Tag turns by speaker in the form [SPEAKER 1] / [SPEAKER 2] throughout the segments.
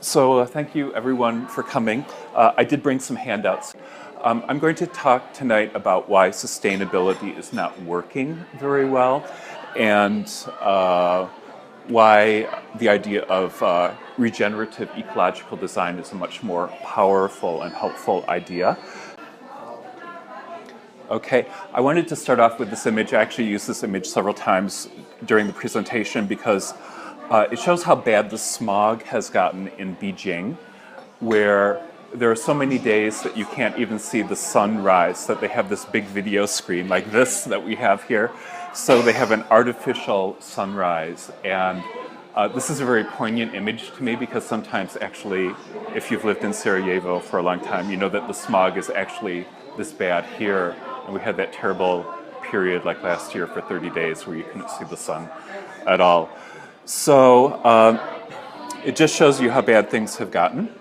[SPEAKER 1] Thank you everyone for coming. I did bring some handouts. I'm going to talk tonight about why sustainability is not working very well and why the idea of regenerative ecological design is a much more powerful and helpful idea. Okay, I wanted to start off with this image. I actually used this image several times during the presentation because it shows how bad the smog has gotten in Beijing, where there are so many days that you can't even see the sun rise, that they have this big video screen like this that we have here. So they have an artificial sunrise. And this is a very poignant image to me because sometimes actually, if you've lived in Sarajevo for a long time, you know that the smog is actually this bad here. And we had that terrible period like last year for 30 days where you couldn't see the sun at all. So it just shows you how bad things have gotten.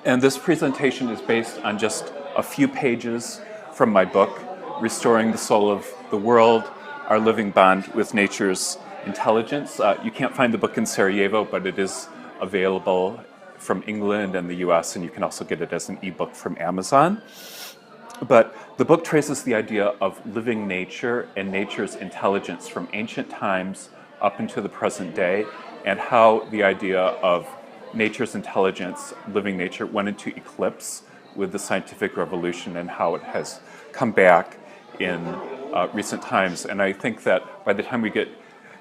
[SPEAKER 1] And this presentation is based on just a few pages from my book, Restoring the Soul of the World, Our Living Bond with Nature's Intelligence. You can't find the book in Sarajevo, but it is available from England and the US, and you can also get it as an ebook from Amazon. But the book traces the idea of living nature and nature's intelligence from ancient times up into the present day, and how the idea of nature's intelligence, living nature, went into eclipse with the scientific revolution and how it has come back in recent times. And I think that by the time we get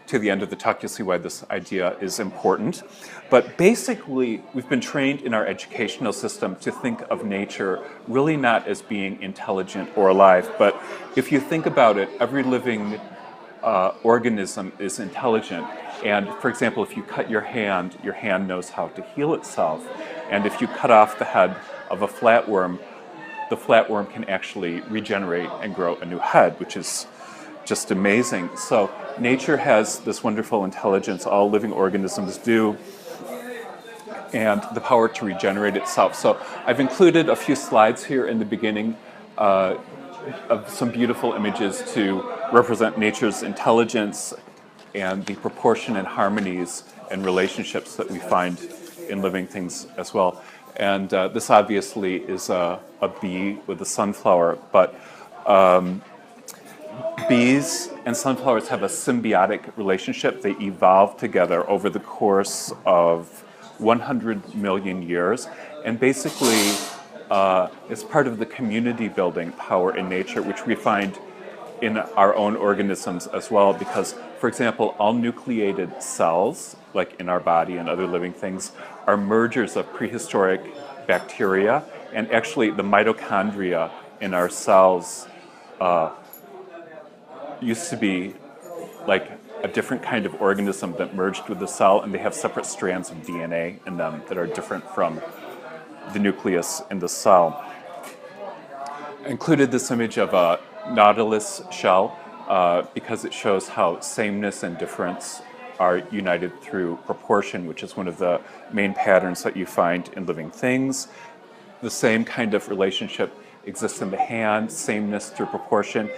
[SPEAKER 1] to the end of the talk, you'll see why this idea is important. But basically, we've been trained in our educational system to think of nature really not as being intelligent or alive. But if you think about it, every living organism is intelligent. And for example, if you cut your hand knows how to heal itself. And if you cut off the head of a flatworm, the flatworm can actually regenerate and grow a new head, which is just amazing. So nature has this wonderful intelligence, all living organisms do, and the power to regenerate itself. So I've included a few slides here in the beginning of some beautiful images to represent nature's intelligence and the proportion and harmonies and relationships that we find in living things as well. And this obviously is a bee with a sunflower, but bees and sunflowers have a symbiotic relationship. They evolved together over the course of 100 million years. And basically, it's part of the community building power in nature, which we find in our own organisms as well. Because, for example, all nucleated cells, like in our body and other living things, are mergers of prehistoric bacteria. And actually, the mitochondria in our cells used to be like a different kind of organism that merged with the cell, and they have separate strands of DNA in them that are different from the nucleus in the cell. I included this image of a nautilus shell because it shows how sameness and difference are united through proportion, which is one of the main patterns that you find in living things. The same kind of relationship exists in the hand, sameness through proportion.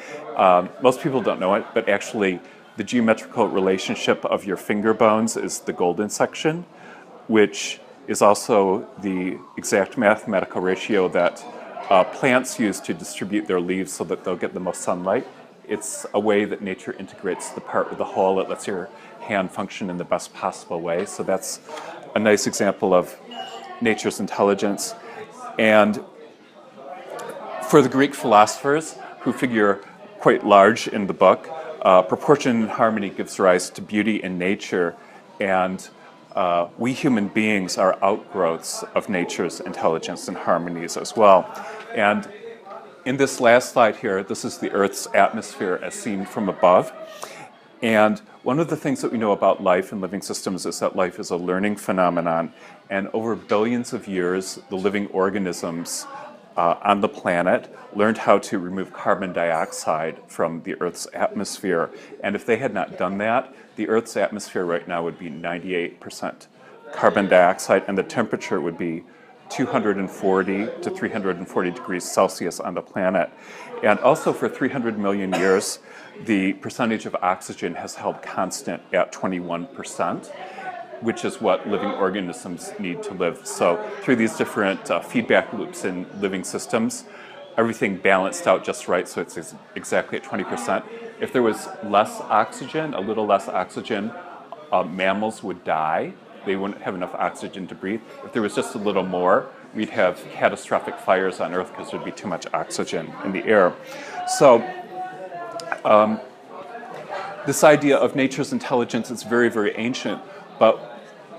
[SPEAKER 1] Most people don't know it, but actually the geometrical relationship of your finger bones is the golden section, which is also the exact mathematical ratio that plants use to distribute their leaves so that they'll get the most sunlight. It's a way that nature integrates the part with the whole. It lets your hand function in the best possible way. So that's a nice example of nature's intelligence. And for the Greek philosophers, who figure quite large in the book, proportion and harmony gives rise to beauty in nature, and we human beings are outgrowths of nature's intelligence and harmonies as well. And in this last slide here, this is the Earth's atmosphere as seen from above. And one of the things that we know about life and living systems is that life is a learning phenomenon. And over billions of years, the living organisms on the planet learned how to remove carbon dioxide from the Earth's atmosphere. And if they had not done that, the Earth's atmosphere right now would be 98% carbon dioxide, and the temperature would be 240 to 340 degrees Celsius on the planet. And also for 300 million years, the percentage of oxygen has held constant at 21%. which is what living organisms need to live. So through these different feedback loops in living systems, everything balanced out just right, so it's exactly at 20%. If there was less oxygen, a little less oxygen, mammals would die. They wouldn't have enough oxygen to breathe. If there was just a little more, we'd have catastrophic fires on Earth because there'd be too much oxygen in the air. So this idea of nature's intelligence is very, very ancient, but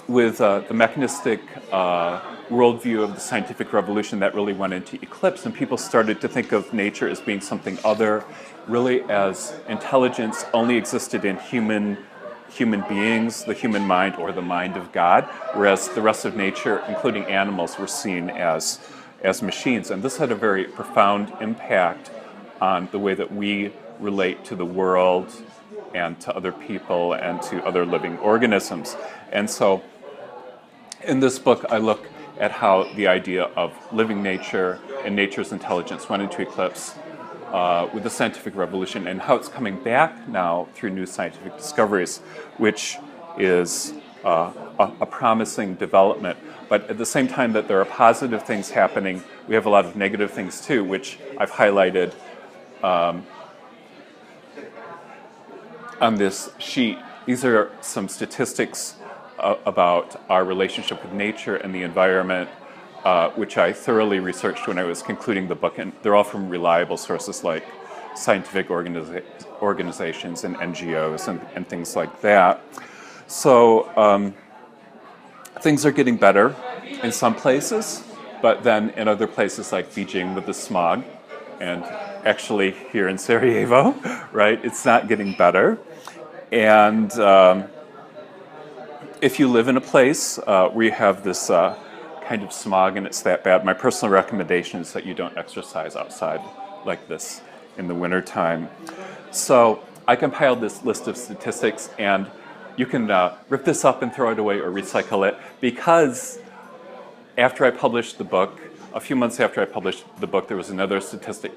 [SPEAKER 1] with the mechanistic worldview of the scientific revolution, that really went into eclipse, and people started to think of nature as being something other, really as intelligence only existed in human beings, the human mind, or the mind of God, whereas the rest of nature, including animals, were seen as machines. And this had a very profound impact on the way that we relate to the world and to other people and to other living organisms. And so in this book, I look at how the idea of living nature and nature's intelligence went into eclipse with the scientific revolution, and how it's coming back now through new scientific discoveries, which is a promising development. But at the same time that there are positive things happening, we have a lot of negative things too, which I've highlighted on this sheet. These are some statistics about our relationship with nature and the environment, which I thoroughly researched when I was concluding the book, and they're all from reliable sources like scientific organizations and NGOs and things like that. So things are getting better in some places, but then in other places like Beijing with the smog, and actually here in Sarajevo, right, it's not getting better. And if you live in a place where you have this kind of smog and it's that bad, my personal recommendation is that you don't exercise outside like this in the wintertime. So I compiled this list of statistics, and you can rip this up and throw it away or recycle it, because after I published the book, a few months after I published the book, there was another statistic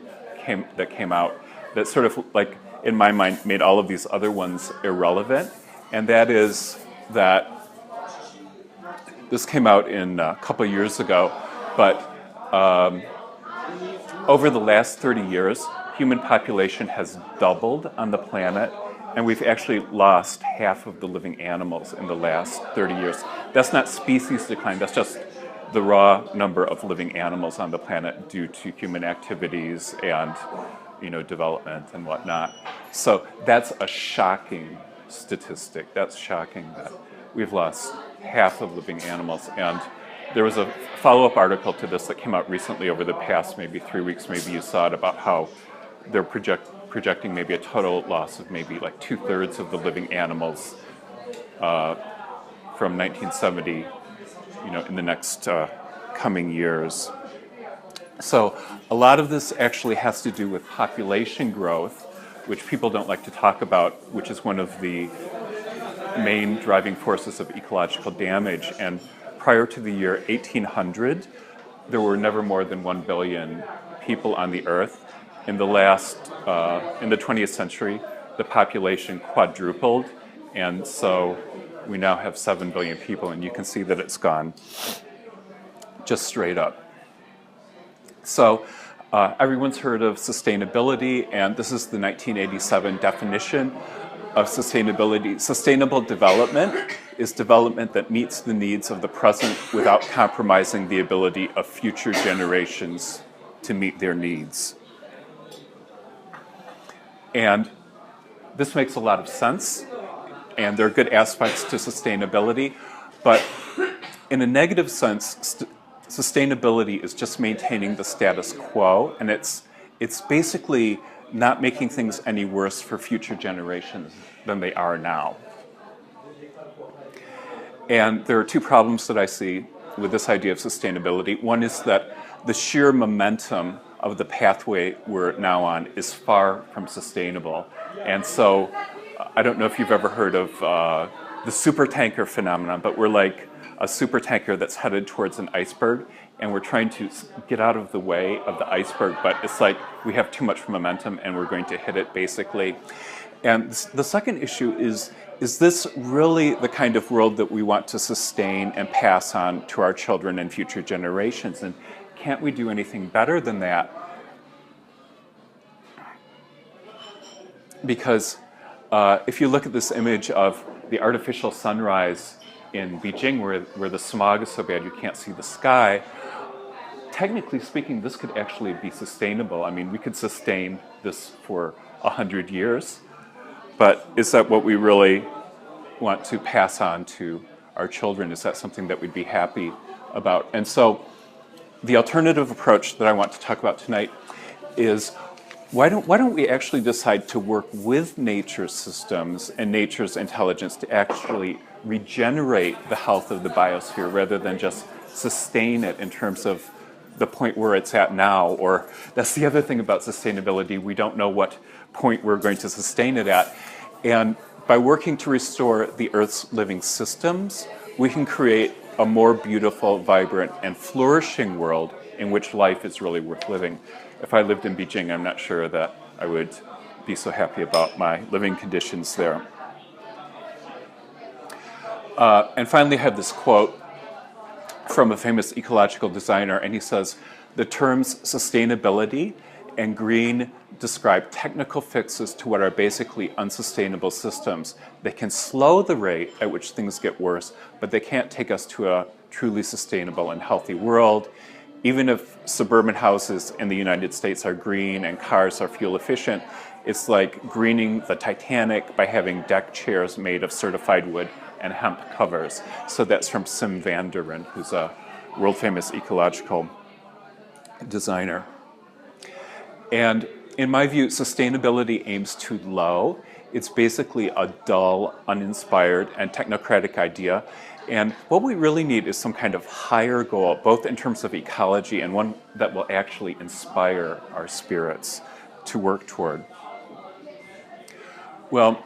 [SPEAKER 1] that came out that sort of, like, in my mind, made all of these other ones irrelevant, and that is that this came out in a couple years ago, but over the last 30 years, human population has doubled on the planet, and we've actually lost half of the living animals in the last 30 years. That's not species decline, that's just the raw number of living animals on the planet due to human activities and, development and whatnot. So that's a shocking statistic. That's shocking that we've lost half of living animals. And there was a follow-up article to this that came out recently over the past maybe 3 weeks. Maybe you saw it, about how they're projecting maybe a total loss of maybe like 2/3 of the living animals from 1970, in the next coming years. So a lot of this actually has to do with population growth, which people don't like to talk about, which is one of the main driving forces of ecological damage. And prior to the year 1800, there were never more than 1 billion people on the Earth. In the 20th century, the population quadrupled, and so we now have 7 billion people, and you can see that it's gone just straight up. So everyone's heard of sustainability, and this is the 1987 definition of sustainability. Sustainable development is development that meets the needs of the present without compromising the ability of future generations to meet their needs. And this makes a lot of sense, and there are good aspects to sustainability, but in a negative sense, sustainability is just maintaining the status quo, and it's basically not making things any worse for future generations than they are now. And there are two problems that I see with this idea of sustainability. One is that the sheer momentum of the pathway we're now on is far from sustainable. And so I don't know if you've ever heard of the supertanker phenomenon, but we're like a supertanker that's headed towards an iceberg, and we're trying to get out of the way of the iceberg, but it's like we have too much momentum and we're going to hit it, basically. And the second issue is this really the kind of world that we want to sustain and pass on to our children and future generations? And can't we do anything better than that? Because if you look at this image of the artificial sunrise in Beijing, where the smog is so bad you can't see the sky, technically speaking, this could actually be sustainable. I mean, we could sustain this for 100 years, but is that what we really want to pass on to our children? Is that something that we'd be happy about? And so the alternative approach that I want to talk about tonight is why don't we actually decide to work with nature's systems and nature's intelligence to actually regenerate the health of the biosphere rather than just sustain it in terms of the point where it's at now? Or that's the other thing about sustainability, we don't know what point we're going to sustain it at. And by working to restore the Earth's living systems, we can create a more beautiful, vibrant, and flourishing world in which life is really worth living. If I lived in Beijing, I'm not sure that I would be so happy about my living conditions there. And finally, I have this quote from a famous ecological designer, and he says, "The terms sustainability and green describe technical fixes to what are basically unsustainable systems. They can slow the rate at which things get worse, but they can't take us to a truly sustainable and healthy world. Even if suburban houses in the United States are green and cars are fuel efficient, it's like greening the Titanic by having deck chairs made of certified wood and hemp covers." So that's from Sim van der Ven, who's a world-famous ecological designer. And in my view, sustainability aims too low. It's basically a dull, uninspired, and technocratic idea. And what we really need is some kind of higher goal, both in terms of ecology and one that will actually inspire our spirits to work toward. Well,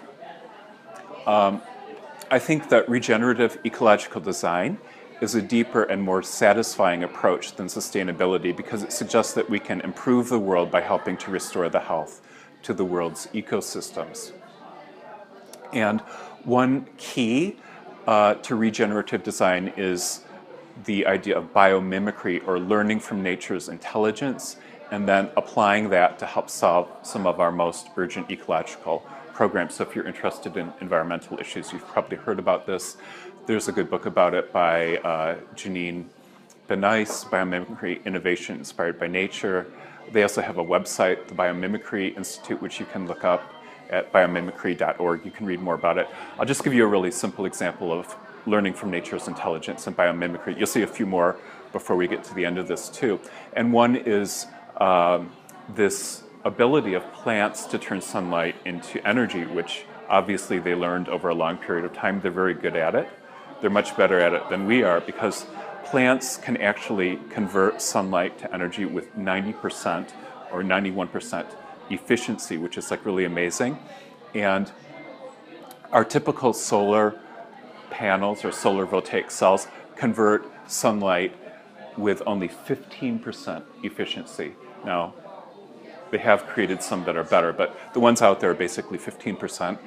[SPEAKER 1] I think that regenerative ecological design is a deeper and more satisfying approach than sustainability because it suggests that we can improve the world by helping to restore the health to the world's ecosystems. And one key to regenerative design is the idea of biomimicry, or learning from nature's intelligence and then applying that to help solve some of our most urgent ecological programs. So if you're interested in environmental issues, you've probably heard about this. There's a good book about it by Janine Benice, Biomimicry Innovation Inspired by Nature. They also have a website, the Biomimicry Institute, which you can look up at biomimicry.org. You can read more about it. I'll just give you a really simple example of learning from nature's intelligence and biomimicry. You'll see a few more before we get to the end of this too. And one is this ability of plants to turn sunlight into energy, which obviously they learned over a long period of time. They're very good at it. They're much better at it than we are because plants can actually convert sunlight to energy with 90% or 91% efficiency, which is like really amazing. And our typical solar panels or solar voltaic cells convert sunlight with only 15% efficiency. Now, they have created some that are better, but the ones out there are basically 15%.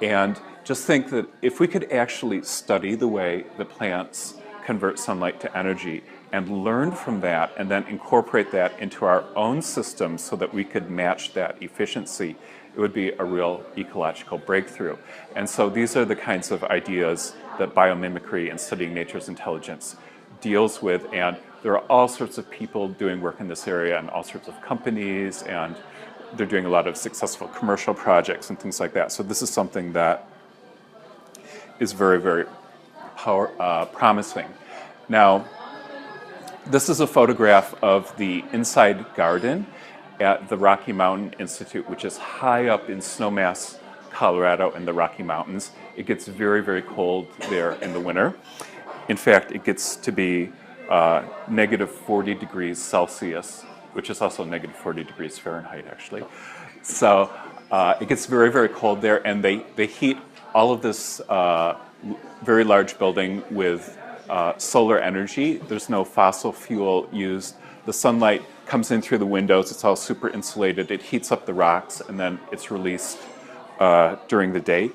[SPEAKER 1] And just think that if we could actually study the way the plants convert sunlight to energy and learn from that and then incorporate that into our own systems so that we could match that efficiency, it would be a real ecological breakthrough. And so these are the kinds of ideas that biomimicry and studying nature's intelligence deals with, and there are all sorts of people doing work in this area and all sorts of companies, and they're doing a lot of successful commercial projects and things like that. So this is something that is very, very promising. Now, this is a photograph of the inside garden at the Rocky Mountain Institute, which is high up in Snowmass, Colorado in the Rocky Mountains. It gets very, very cold there in the winter. In fact, it gets to be negative 40 degrees Celsius, which is also negative 40 degrees Fahrenheit, actually. So it gets very, very cold there, and they heat all of this very large building with solar energy. There's no fossil fuel used. The sunlight comes in through the windows. It's all super insulated. It heats up the rocks, and then it's released during the day.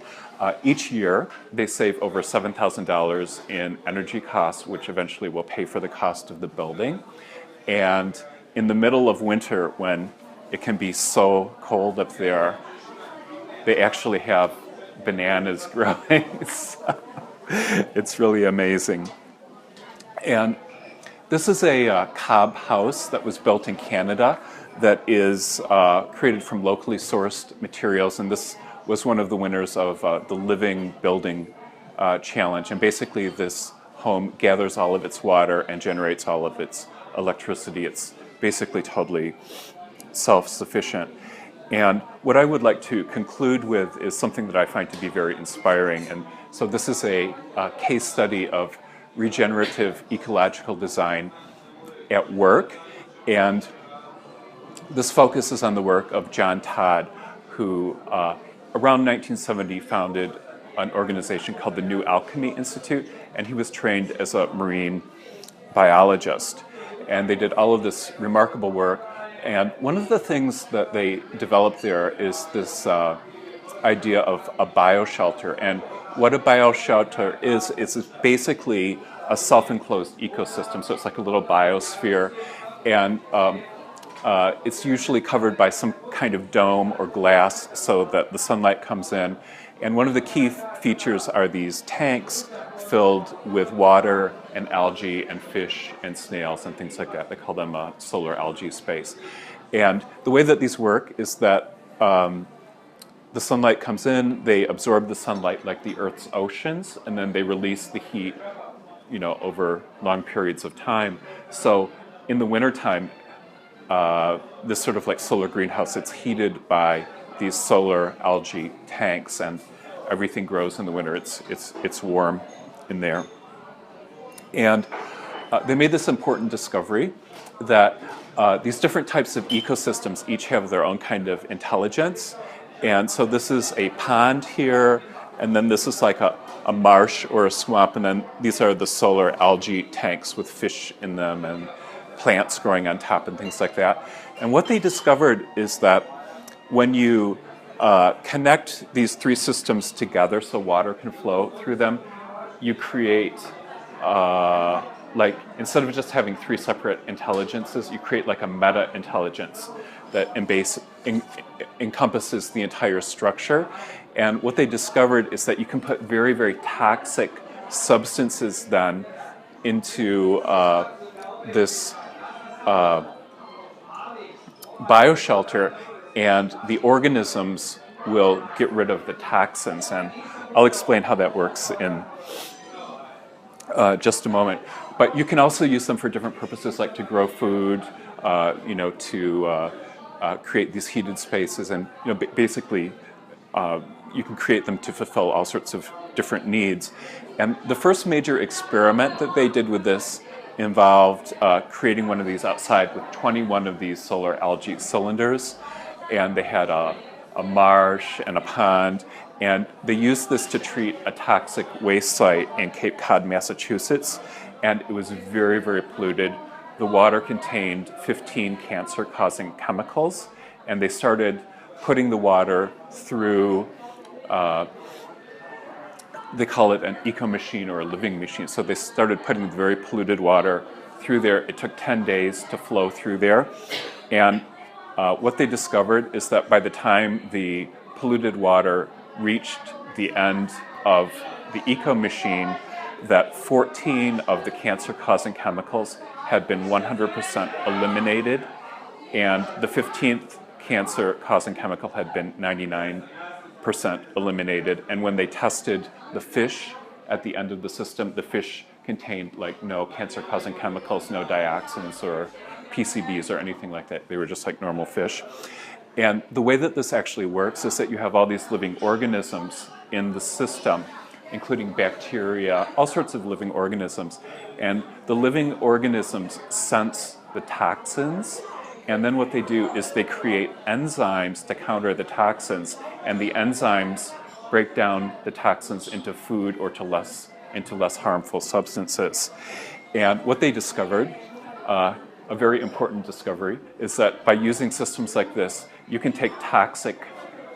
[SPEAKER 1] Each year, they save over $7,000 in energy costs, which eventually will pay for the cost of the building. And in the middle of winter, when it can be so cold up there, they actually have bananas growing. So it's really amazing. And this is a cob house that was built in Canada that is created from locally sourced materials, and this was one of the winners of the Living Building Challenge. And basically this home gathers all of its water and generates all of its electricity. It's basically totally self-sufficient. And what I would like to conclude with is something that I find to be very inspiring. And so this is a case study of regenerative ecological design at work. And this focuses on the work of John Todd, who around 1970 founded an organization called the New Alchemy Institute, and he was trained as a marine biologist. And they did all of this remarkable work. And one of the things that they developed there is this idea of a bioshelter. And what a bioshelter is, it's basically a self-enclosed ecosystem. So it's like a little biosphere. And it's usually covered by some kind of dome or glass so that the sunlight comes in. And one of the key features are these tanks filled with water and algae and fish and snails and things like that. They call them a solar algae space. And the way that these work is that the sunlight comes in, they absorb the sunlight like the Earth's oceans, and then they release the heat, over long periods of time. So in the wintertime, this sort of like solar greenhouse, it's heated by these solar algae tanks, and everything grows in the winter. It's warm in there. And they made this important discovery that these different types of ecosystems each have their own kind of intelligence. And so this is a pond here, and then this is like a marsh or a swamp, and then these are the solar algae tanks with fish in them and plants growing on top and things like that. And what they discovered is that when you connect these three systems together so water can flow through them, you create, instead of just having three separate intelligences, you create like a meta-intelligence that encompasses the entire structure. And what they discovered is that you can put very, very toxic substances then into this bioshelter, and the organisms will get rid of the toxins. And I'll explain how that works in just a moment. But you can also use them for different purposes, like to grow food, to create these heated spaces, and basically you can create them to fulfill all sorts of different needs. And the first major experiment that they did with this involved creating one of these outside with 21 of these solar algae cylinders, and they had a marsh and a pond, and they used this to treat a toxic waste site in Cape Cod, Massachusetts, and it was very, very polluted. The water contained 15 cancer-causing chemicals, and they started putting the water through they call it an eco-machine or a living machine. So they started putting the very polluted water through there. It took 10 days to flow through there. And what they discovered is that by the time the polluted water reached the end of the eco-machine, that 14 of the cancer-causing chemicals had been 100% eliminated, and the 15th cancer-causing chemical had been 99% eliminated. And when they tested the fish at the end of the system, the fish contained like no cancer-causing chemicals, no dioxins or PCBs or anything like that. They were just like normal fish. And the way that this actually works is that you have all these living organisms in the system, including bacteria, all sorts of living organisms. And the living organisms sense the toxins, and then what they do is they create enzymes to counter the toxins, and the enzymes break down the toxins into food or into less harmful substances. And what they discovered, a very important discovery, is that by using systems like this, you can take toxic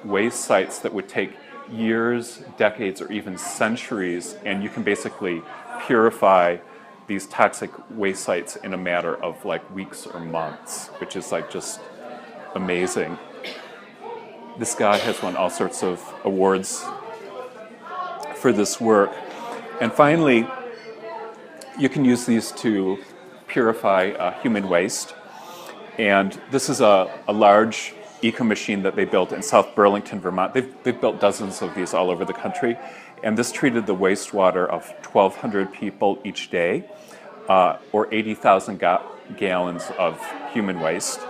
[SPEAKER 1] waste sites that would take years, decades, or even centuries, and you can basically purify these toxic waste sites in a matter of like weeks or months, which is like just amazing. This guy has won all sorts of awards for this work. And finally, you can use these to purify human waste. And this is a large eco-machine that they built in South Burlington, Vermont. They've built dozens of these all over the country. And this treated the wastewater of 1,200 people each day, or 80,000 gallons of human waste.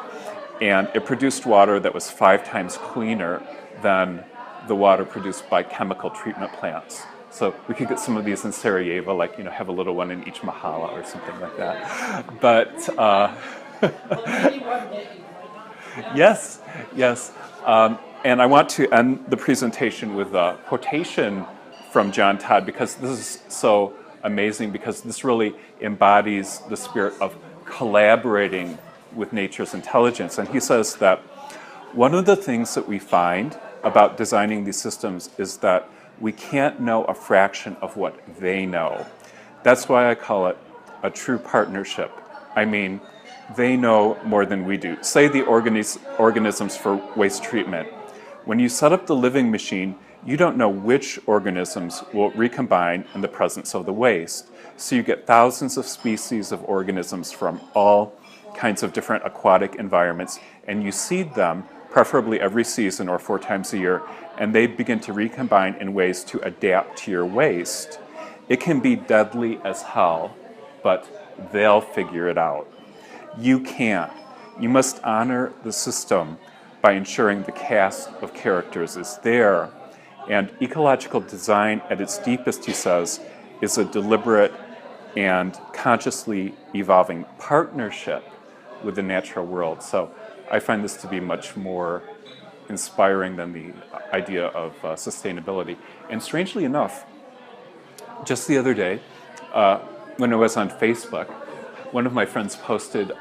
[SPEAKER 1] And it produced water that was 5 times cleaner than the water produced by chemical treatment plants. So we could get some of these in Sarajevo, like, have a little one in each mahala or something like that. But yes. And I want to end the presentation with a quotation from John Todd, because this is so amazing, because this really embodies the spirit of collaborating with nature's intelligence. And he says that one of the things that we find about designing these systems is that we can't know a fraction of what they know. That's why I call it a true partnership. I mean, they know more than we do. Say the organisms for waste treatment. When you set up the living machine, you don't know which organisms will recombine in the presence of the waste. So you get thousands of species of organisms from all kinds of different aquatic environments, and you seed them, preferably every season or 4 times a year, and they begin to recombine in ways to adapt to your waste. It can be deadly as hell, but they'll figure it out. You can't. You must honor the system by ensuring the cast of characters is there. And ecological design at its deepest, he says, is a deliberate and consciously evolving partnership with the natural world. So I find this to be much more inspiring than the idea of sustainability. And strangely enough, just the other day, when I was on Facebook, one of my friends posted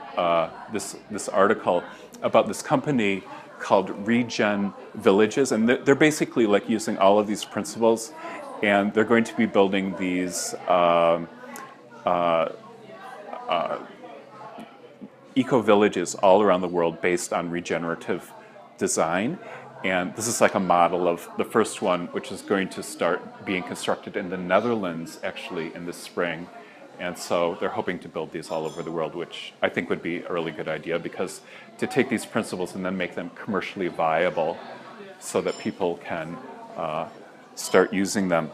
[SPEAKER 1] this article about this company called Regen Villages, and they're basically like using all of these principles, and they're going to be building these eco-villages all around the world based on regenerative design. And this is like a model of the first one, which is going to start being constructed in the Netherlands actually in the spring. And so they're hoping to build these all over the world, which I think would be a really good idea, because to take these principles and then make them commercially viable so that people can start using them.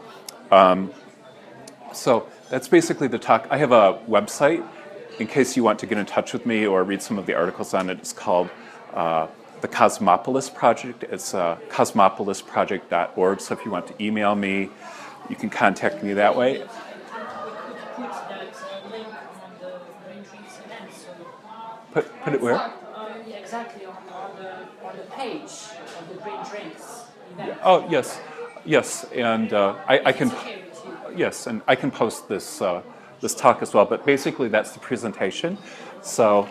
[SPEAKER 1] So that's basically the talk. I have a website in case you want to get in touch with me or read some of the articles on it. It's called the Cosmopolis Project. It's cosmopolisproject.org. So if you want to email me, you can contact me that way. Put it where?
[SPEAKER 2] Yeah, exactly, on the page of the Green Drinks event.
[SPEAKER 1] Oh, yes, and I can. Yes, and I can post this this talk as well. But basically, that's the presentation. So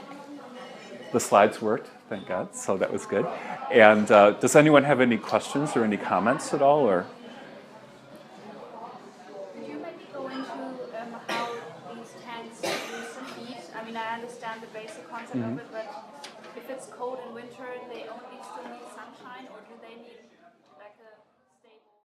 [SPEAKER 1] the slides worked, thank God. So that was good. And does anyone have any questions or any comments at all, or?
[SPEAKER 3] Could you maybe go into how these tanks use some heat? I mean, I understand the basic concept of it, but if it's cold in winter, they only still need sunshine, or do they need